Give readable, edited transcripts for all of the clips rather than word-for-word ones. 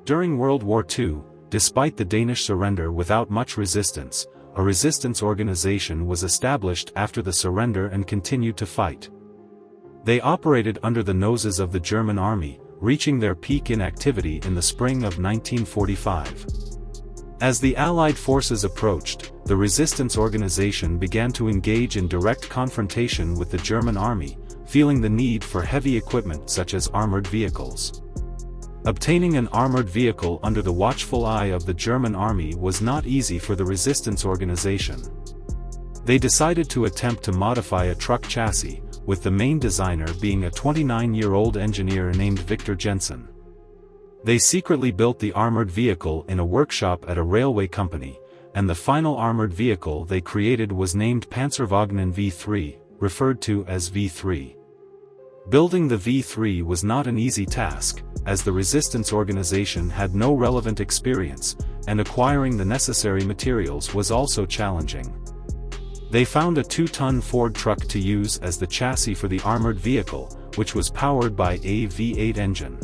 During World War II, despite the Danish surrender without much resistance, a resistance organization was established after the surrender and continued to fight. They operated under the noses of the German army, reaching their peak in activity in the spring of 1945. As the Allied forces approached, the resistance organization began to engage in direct confrontation with the German army, feeling the need for heavy equipment such as armored vehicles. Obtaining an armored vehicle under the watchful eye of the German army was not easy for the resistance organization. They decided to attempt to modify a truck chassis, with the main designer being a 29-year-old engineer named Victor Jensen. They secretly built the armored vehicle in a workshop at a railway company, and the final armored vehicle they created was named Panzerwagen V3, referred to as V3. Building the V3 was not an easy task, as the resistance organization had no relevant experience, and acquiring the necessary materials was also challenging. They found a 2-ton Ford truck to use as the chassis for the armored vehicle, which was powered by a V8 engine.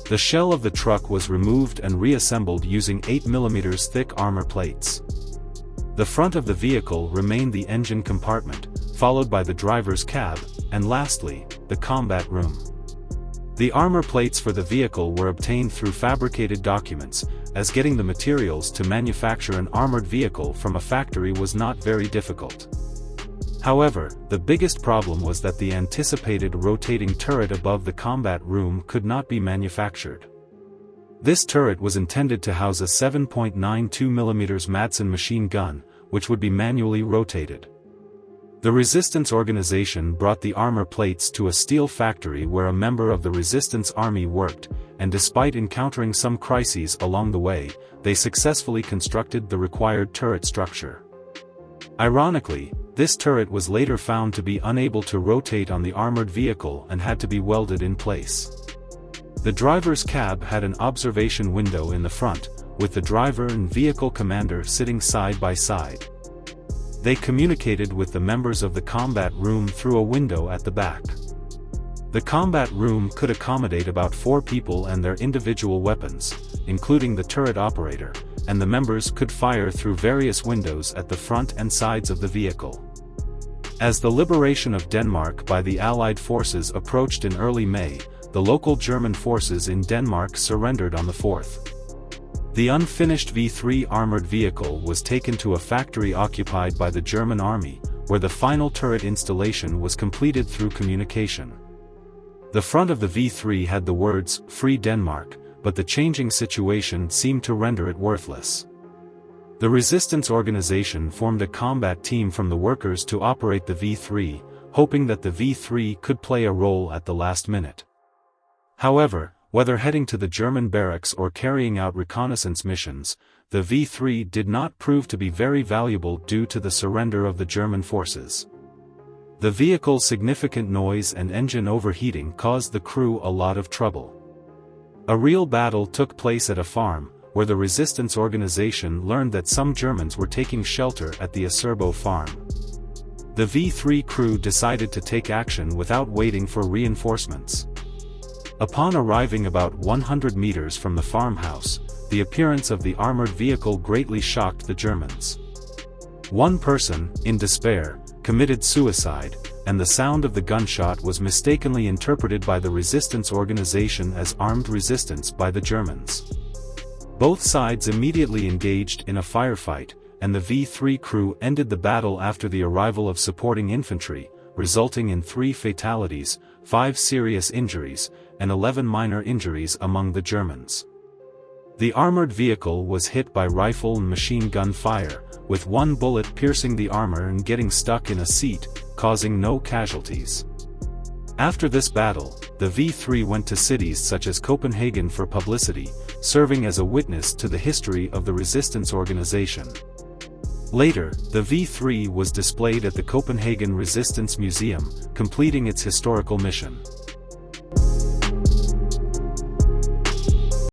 The shell of the truck was removed and reassembled using 8mm thick armor plates. The front of the vehicle remained the engine compartment, followed by the driver's cab, and lastly, the combat room. The armor plates for the vehicle were obtained through fabricated documents, as getting the materials to manufacture an armored vehicle from a factory was not very difficult. However, the biggest problem was that the anticipated rotating turret above the combat room could not be manufactured. This turret was intended to house a 7.92mm Madsen machine gun, which would be manually rotated. The resistance organization brought the armor plates to a steel factory where a member of the resistance army worked, and despite encountering some crises along the way, they successfully constructed the required turret structure. Ironically, this turret was later found to be unable to rotate on the armored vehicle and had to be welded in place. The driver's cab had an observation window in the front, with the driver and vehicle commander sitting side by side. They communicated with the members of the combat room through a window at the back. The combat room could accommodate about 4 people and their individual weapons, including the turret operator, and the members could fire through various windows at the front and sides of the vehicle. As the liberation of Denmark by the Allied forces approached in early May, the local German forces in Denmark surrendered on the 4th. The unfinished V3 armored vehicle was taken to a factory occupied by the German army, where the final turret installation was completed through communication. The front of the V3 had the words, "Free Denmark," but the changing situation seemed to render it worthless. The resistance organization formed a combat team from the workers to operate the V3, hoping that the V3 could play a role at the last minute. However, whether heading to the German barracks or carrying out reconnaissance missions, the V3 did not prove to be very valuable due to the surrender of the German forces. The vehicle's significant noise and engine overheating caused the crew a lot of trouble. A real battle took place at a farm, where the resistance organization learned that some Germans were taking shelter at the Acerbo farm. The V3 crew decided to take action without waiting for reinforcements. Upon arriving about 100 meters from the farmhouse, the appearance of the armored vehicle greatly shocked the Germans. One person, in despair, committed suicide, and the sound of the gunshot was mistakenly interpreted by the resistance organization as armed resistance by the Germans. Both sides immediately engaged in a firefight, and the V3 crew ended the battle after the arrival of supporting infantry, resulting in 3 fatalities, 5 serious injuries, and 11 minor injuries among the Germans. The armored vehicle was hit by rifle and machine gun fire, with 1 bullet piercing the armor and getting stuck in a seat, causing no casualties. After this battle, the V3 went to cities such as Copenhagen for publicity, serving as a witness to the history of the resistance organization. Later, the V3 was displayed at the Copenhagen Resistance Museum, completing its historical mission.